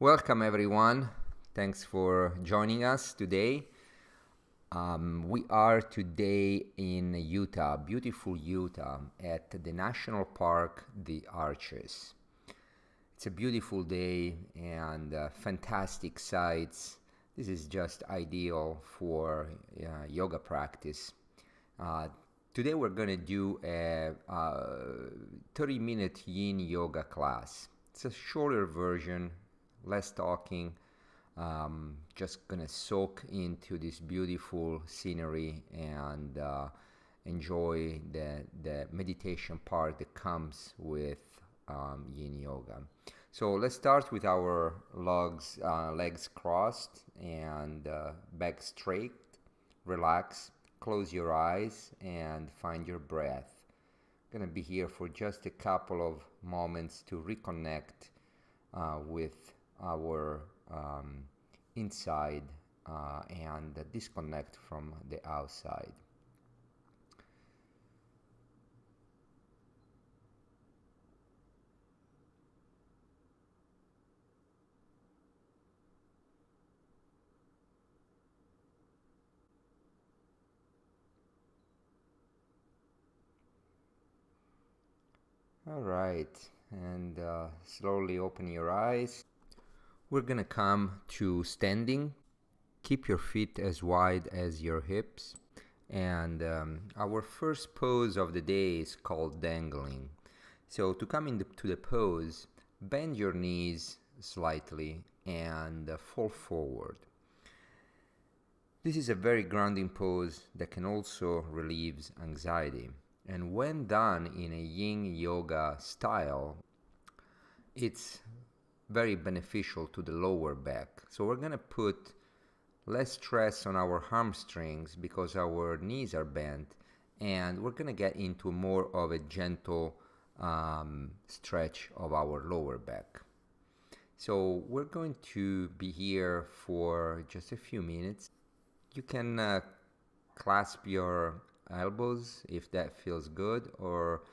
Welcome everyone. Thanks for joining us today. We are today in Utah, beautiful Utah, at the National Park, The Arches. It's a beautiful day and fantastic sights. This is just ideal for yoga practice. Uh, Today we're going to do a 30-minute Yin Yoga class. It's a shorter version, less talking, just gonna soak into this beautiful scenery and enjoy the meditation part that comes with Yin Yoga. So let's start with our legs crossed and back straight. Relax, close your eyes and find your breath. Gonna be here for just a couple of moments to reconnect with our inside and disconnect from the outside. All right, and slowly open your eyes. We're gonna come to standing. Keep your feet as wide as your hips. And our first pose of the day is called dangling. So to come into the pose, bend your knees slightly and fall forward. This is a very grounding pose that can also relieve anxiety. And when done in a Yin Yoga style, it's very beneficial to the lower back. So we're going to put less stress on our hamstrings because our knees are bent, and we're going to get into more of a gentle stretch of our lower back. So we're going to be here for just a few minutes. You can clasp your elbows if that feels good, or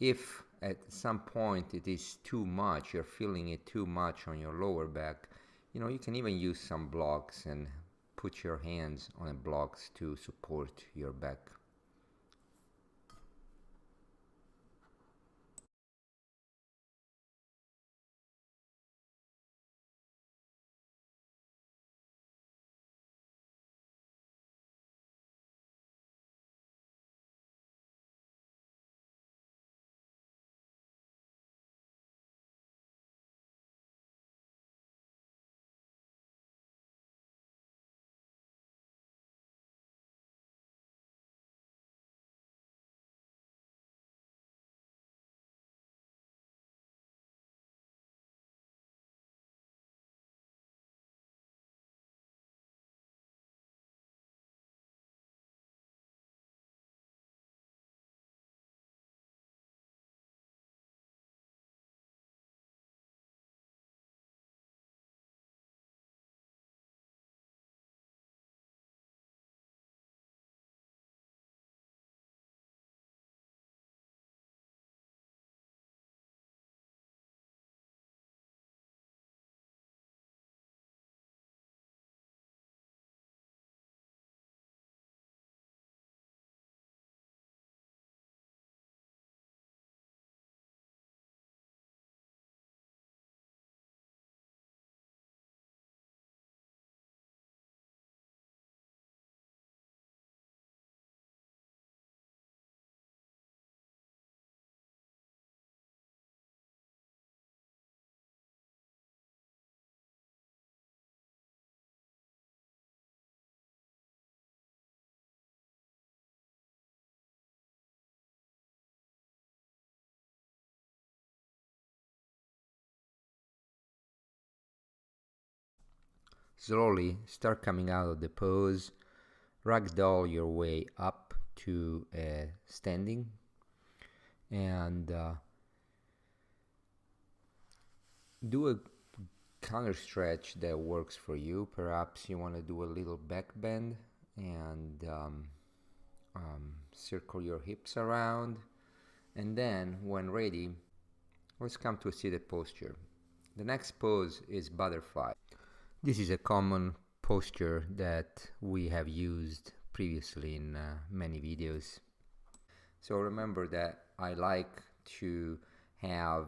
if at some point it is too much, you're feeling it too much on your lower back, you can even use some blocks and put your hands on the blocks to support your back. Slowly start coming out of the pose, ragdoll your way up to standing, and do a counter stretch that works for you. Perhaps you want to do a little back bend and circle your hips around, and then when ready, let's come to a seated posture. The next pose is butterfly. This is a common posture that we have used previously in many videos. So remember that I like to have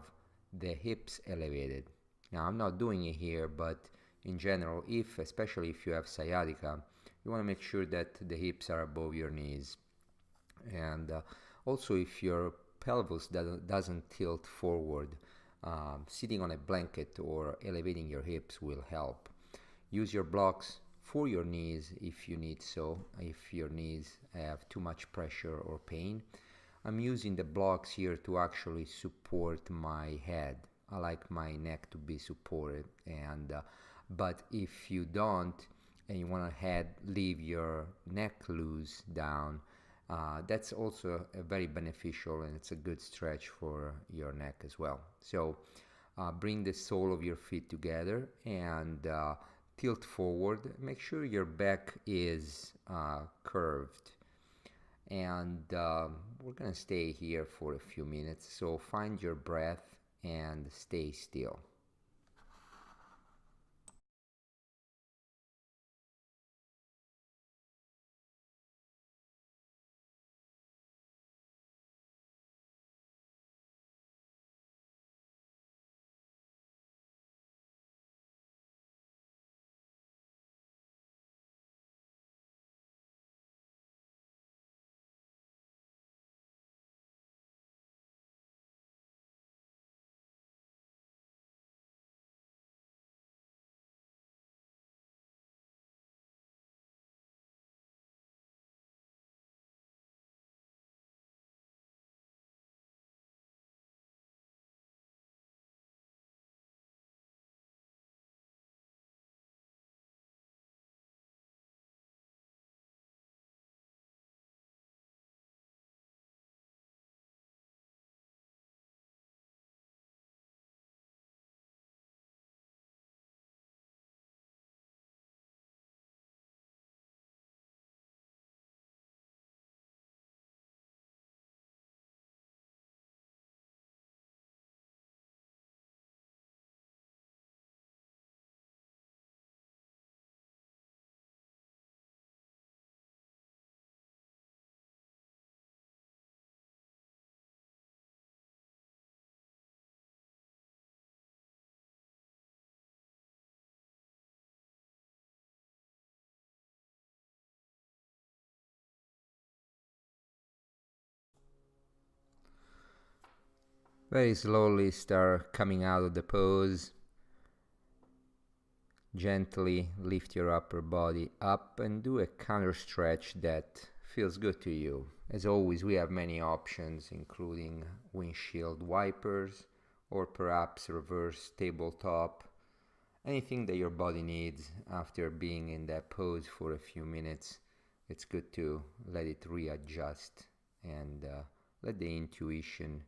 the hips elevated. Now I'm not doing it here, but in general, especially if you have sciatica, you want to make sure that the hips are above your knees. And also if your pelvis doesn't tilt forward, sitting on a blanket or elevating your hips will help. Use your blocks for your knees if you need so, if your knees have too much pressure or pain. I'm using the blocks here to actually support my head. I like my neck to be supported, and but if you don't and you want to leave your neck loose down, that's also a very beneficial, and it's a good stretch for your neck as well. So bring the sole of your feet together and tilt forward. Make sure your back is curved. And we're gonna stay here for a few minutes. So find your breath and stay still. Very slowly start coming out of the pose. Gently lift your upper body up and do a counter stretch that feels good to you. As always, we have many options, including windshield wipers or perhaps reverse tabletop. Anything that your body needs after being in that pose for a few minutes. It's good to let it readjust and let the intuition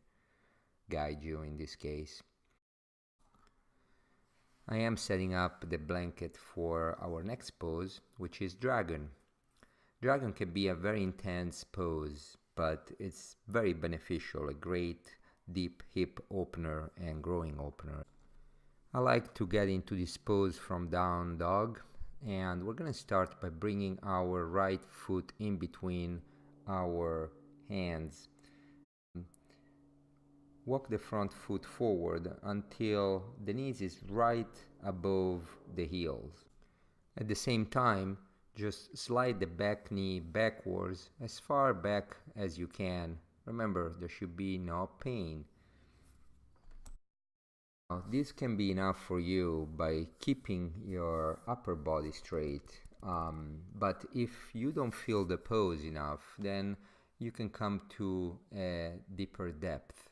guide you in this case. I am setting up the blanket for our next pose, which is dragon. Dragon can be a very intense pose, but it's very beneficial, a great deep hip opener and growing opener. I like to get into this pose from down dog, and we're gonna start by bringing our right foot in between our hands. Walk the front foot forward until the knees is right above the heels. At the same time, just slide the back knee backwards as far back as you can. Remember, there should be no pain. Now, this can be enough for you by keeping your upper body straight. But if you don't feel the pose enough, then you can come to a deeper depth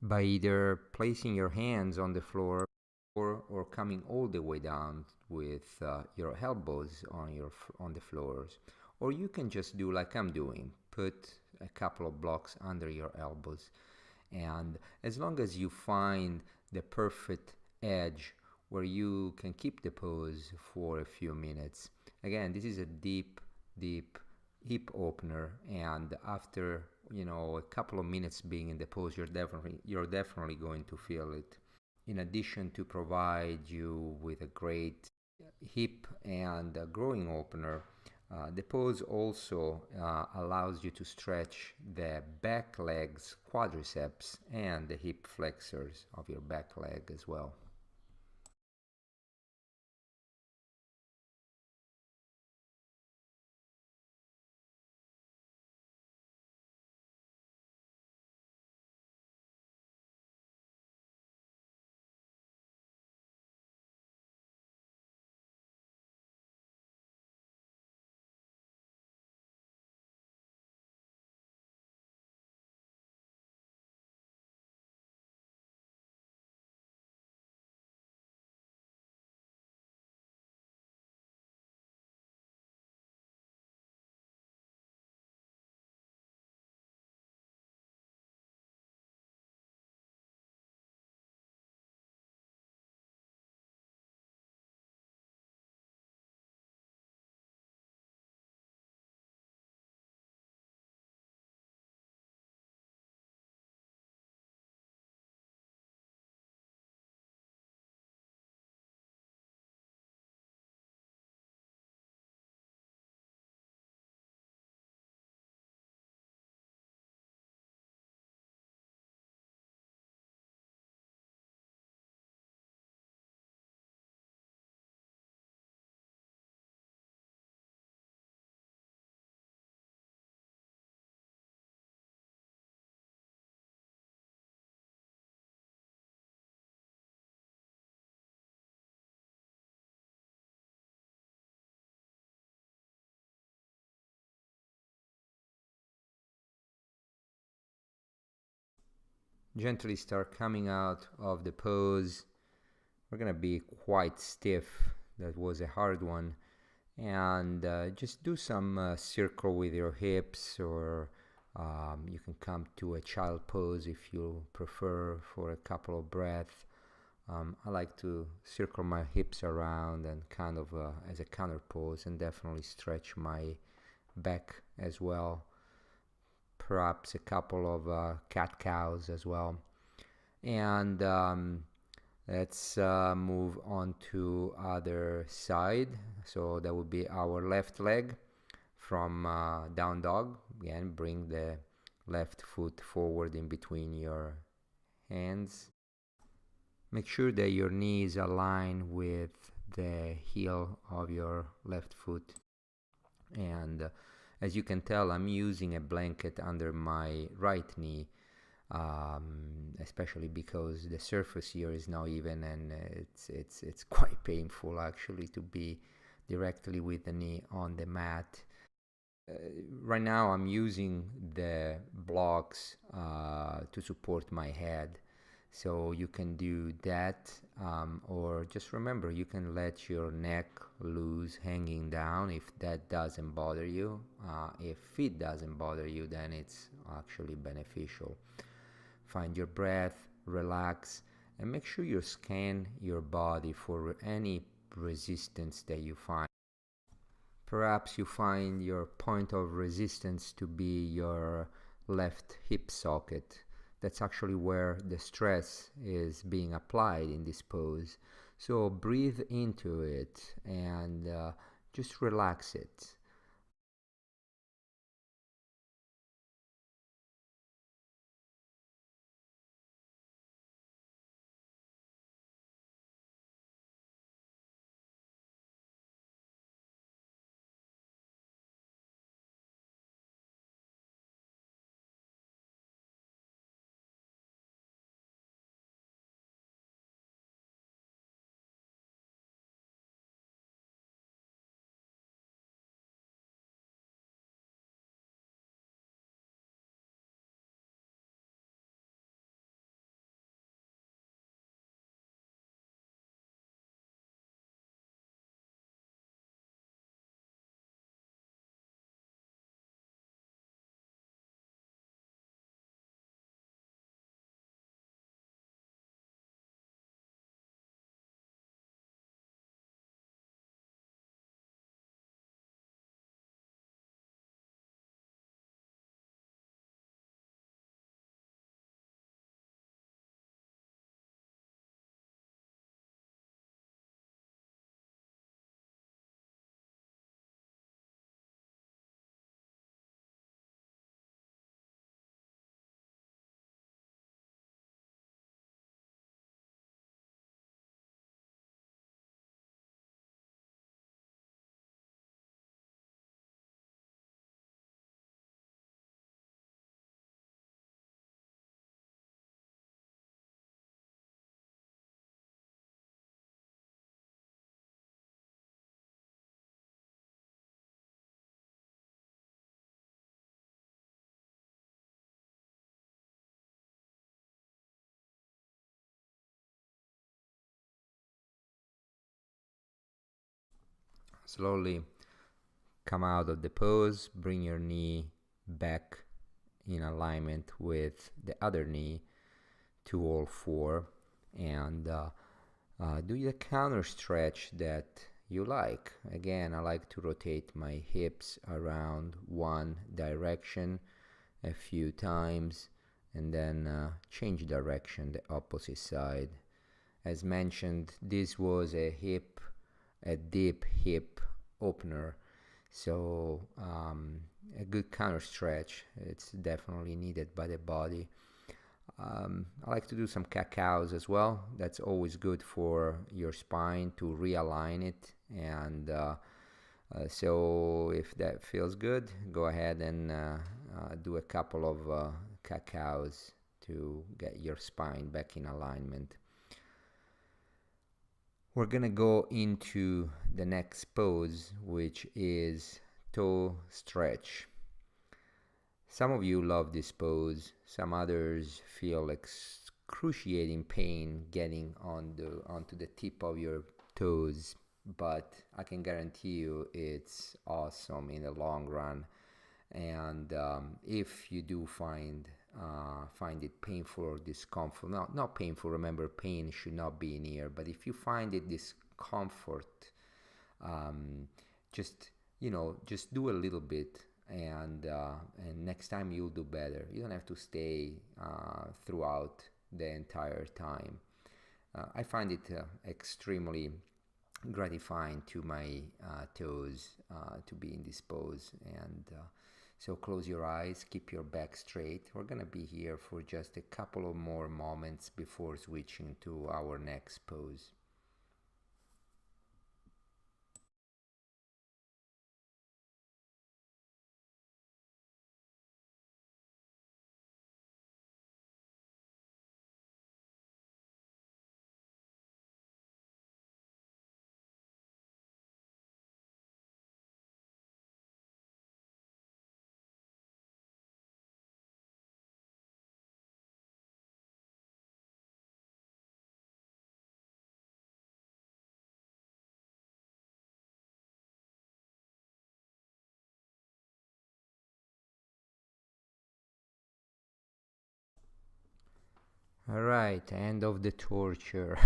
by either placing your hands on the floor or coming all the way down with your elbows on the floors, or you can just do like I'm doing, put a couple of blocks under your elbows, and as long as you find the perfect edge where you can keep the pose for a few minutes. Again, this is a deep hip opener, and after a couple of minutes being in the pose, you're definitely going to feel it. in addition to provide you with a great hip and growing opener, the pose also allows you to stretch the back legs, quadriceps, and the hip flexors of your back leg as well. Gently start coming out of the pose. We're gonna be quite stiff. That was a hard one. And just do some circle with your hips, or you can come to a child pose if you prefer for a couple of breaths. I like to circle my hips around and kind of as a counter pose, and definitely stretch my back as well. Perhaps a couple of cat-cows as well. And let's move on to other side. So that would be our left leg from down dog. Again, bring the left foot forward in between your hands. Make sure that your knees align with the heel of your left foot. And as you can tell, I'm using a blanket under my right knee, especially because the surface here is not even, and it's quite painful actually to be directly with the knee on the mat. Right now I'm using the blocks to support my head, so you can do that, or just remember, you can let your neck loose hanging down if that doesn't bother you. If it doesn't bother you, then it's actually beneficial. Find your breath, relax, and make sure you scan your body for any resistance that you find. Perhaps you find your point of resistance to be your left hip socket. That's actually where the stress is being applied in this pose. So breathe into it and just relax it. Slowly come out of the pose, bring your knee back in alignment with the other knee to all four, and do the counter stretch that you like. Again, I like to rotate my hips around one direction a few times and then change direction, the opposite side. As mentioned, this was a deep hip opener, so a good counter stretch. It's definitely needed by the body. I like to do some cacaos as well. That's always good for your spine to realign it. And so if that feels good, go ahead and do a couple of cacaos to get your spine back in alignment. We're gonna go into the next pose, which is toe stretch. Some of you love this pose, some others feel excruciating pain getting onto the tip of your toes, but I can guarantee you it's awesome in the long run. And if you do find it painful or discomfort, not painful, remember pain should not be in here, but if you find it discomfort, just do a little bit, and next time you'll do better. You don't have to stay throughout the entire time. I find it extremely gratifying to my toes to be in this pose, and so close your eyes, keep your back straight. We're gonna be here for just a couple of more moments before switching to our next pose. All right, end of the torture.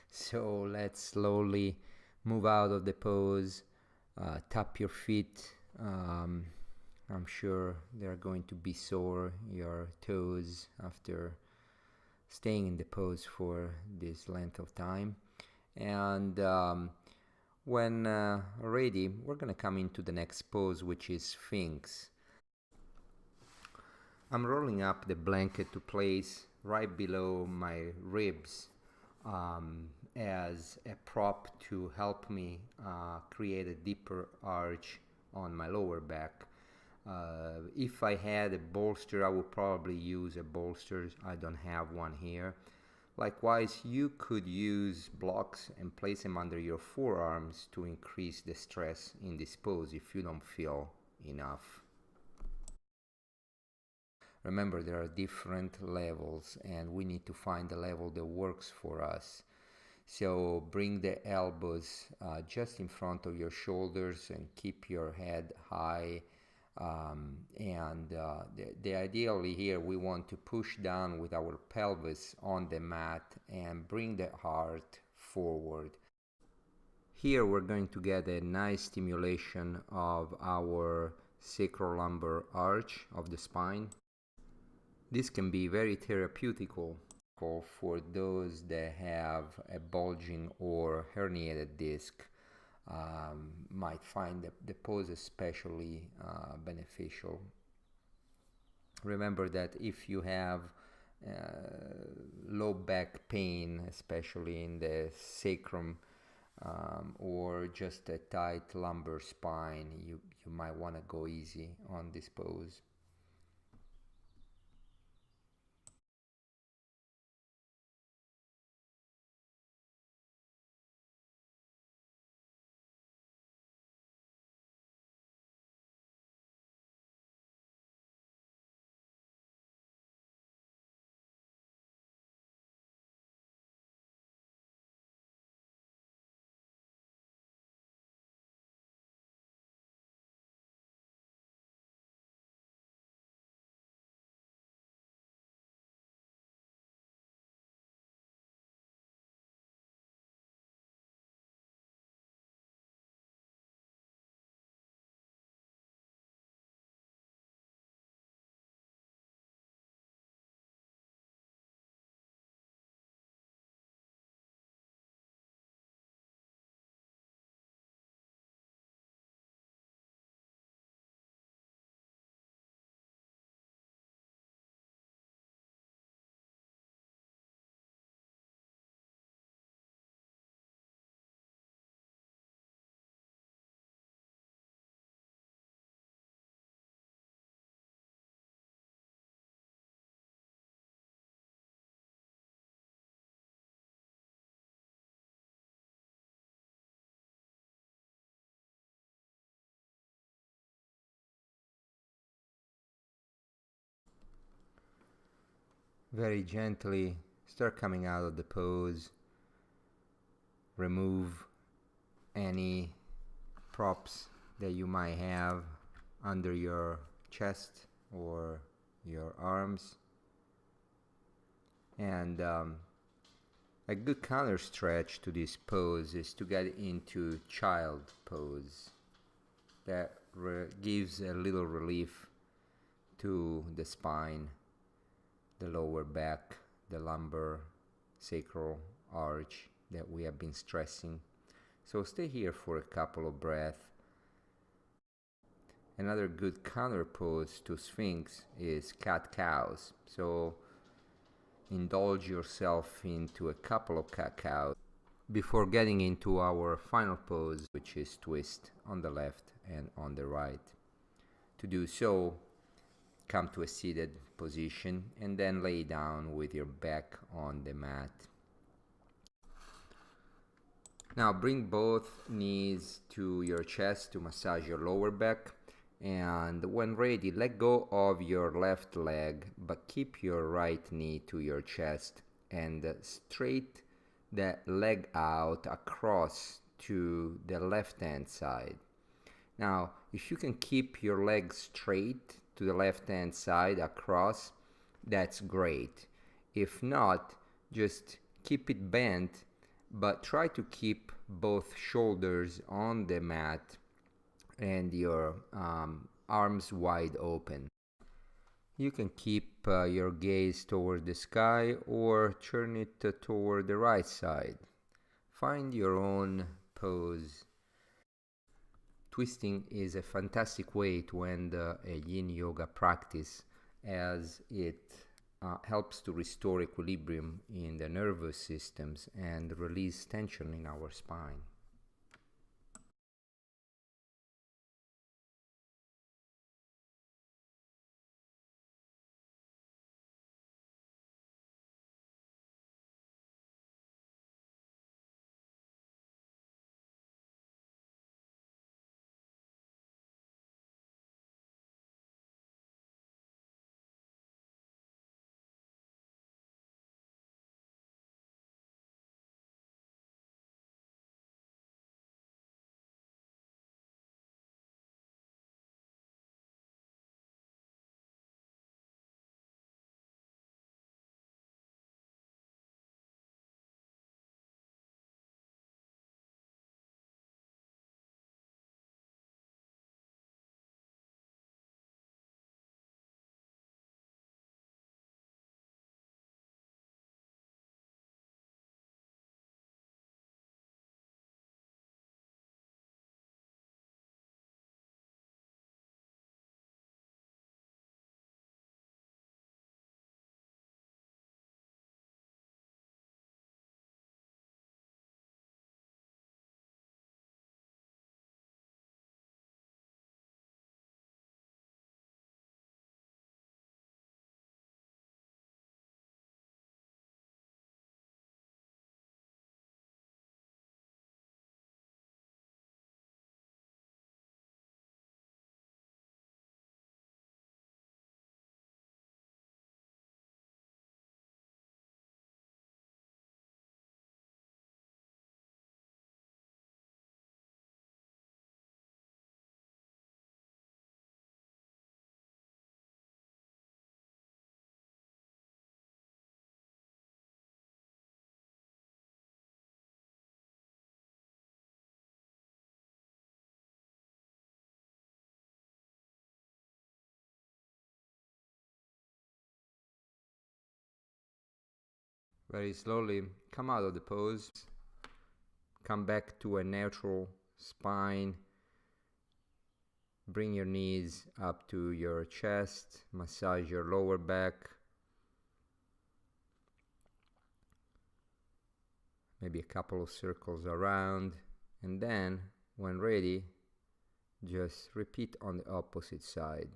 So let's slowly move out of the pose. Tap your feet. I'm sure they're going to be sore, your toes, after staying in the pose for this length of time. And when ready, we're going to come into the next pose, which is Sphinx. I'm rolling up the blanket to place right below my ribs as a prop to help me create a deeper arch on my lower back. If I had a bolster, I would probably use a bolster. I don't have one here. Likewise, you could use blocks and place them under your forearms to increase the stress in this pose if you don't feel enough. Remember, there are different levels and we need to find the level that works for us. So bring the elbows just in front of your shoulders and keep your head high. The ideally here we want to push down with our pelvis on the mat and bring the heart forward. Here we're going to get a nice stimulation of our sacrolumbar arch of the spine. This can be very therapeutical for those that have a bulging or herniated disc. Might find the pose especially beneficial. Remember that if you have low back pain, especially in the sacrum, or just a tight lumbar spine, you might want to go easy on this pose. very gently start coming out of the pose. Remove any props that you might have under your chest or your arms. And a good counter stretch to this pose is to get into child pose. That gives a little relief to the spine, the lower back, the lumbar, sacral arch that we have been stressing. So stay here for a couple of breaths. Another good counter pose to Sphinx is cat-cows. So indulge yourself into a couple of cat-cows before getting into our final pose, which is twist on the left and on the right. To do so, come to a seated position and then lay down with your back on the mat. Now bring both knees to your chest to massage your lower back, and when ready, let go of your left leg but keep your right knee to your chest and straight the leg out across to the left hand side. Now if you can keep your leg straight to the left hand side across, that's great. If not, just keep it bent, but try to keep both shoulders on the mat and your arms wide open. You can keep your gaze toward the sky or turn it toward the right side. Find your own pose. Twisting is a fantastic way to end a Yin Yoga practice, as it helps to restore equilibrium in the nervous systems and release tension in our spine. Very slowly come out of the pose, come back to a neutral spine, bring your knees up to your chest, massage your lower back, maybe a couple of circles around, and then when ready, just repeat on the opposite side.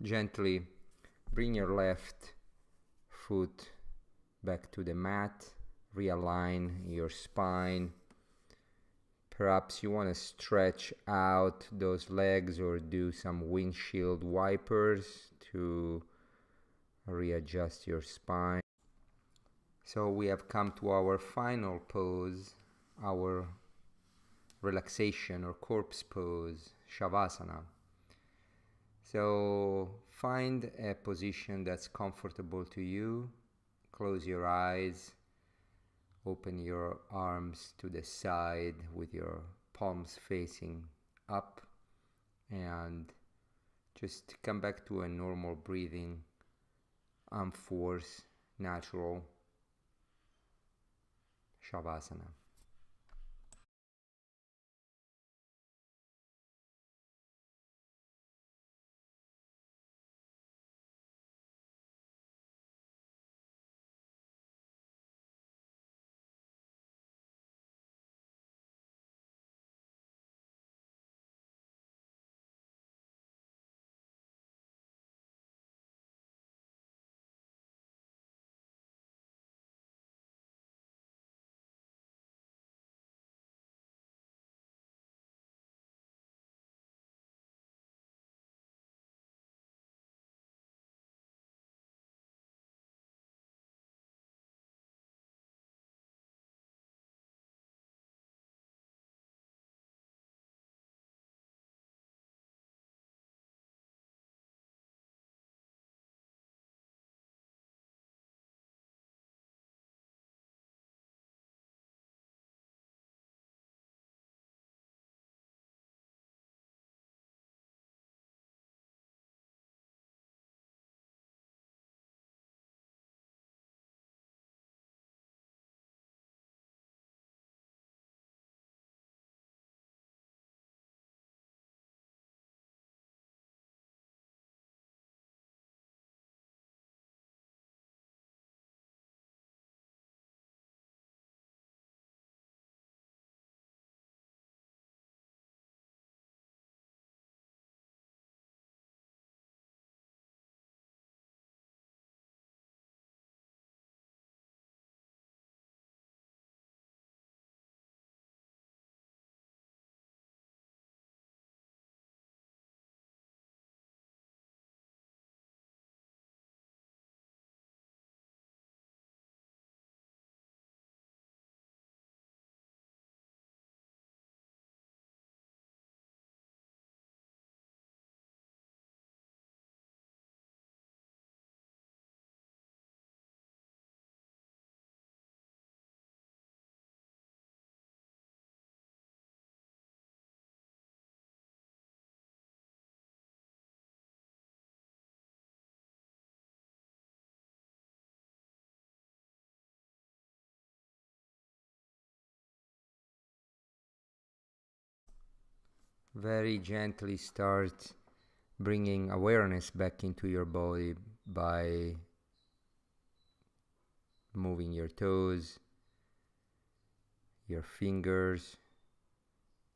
Gently bring your left foot back to the mat, realign your spine. Perhaps you want to stretch out those legs or do some windshield wipers to readjust your spine. So we have come to our final pose, our relaxation or corpse pose, Shavasana. So find a position that's comfortable to you. Close your eyes. Open your arms to the side with your palms facing up, and just come back to a normal breathing, unforced, natural Shavasana. Very gently start bringing awareness back into your body by moving your toes, your fingers,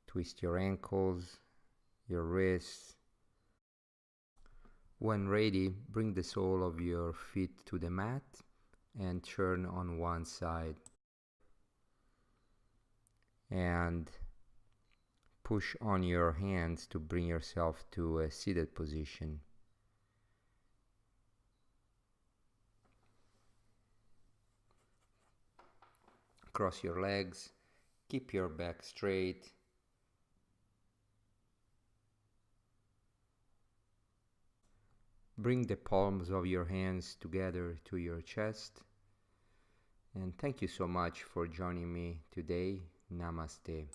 twist your ankles, your wrists. When ready, bring the sole of your feet to the mat and turn on one side. And push on your hands to bring yourself to a seated position. Cross your legs, keep your back straight. Bring the palms of your hands together to your chest. And thank you so much for joining me today. Namaste.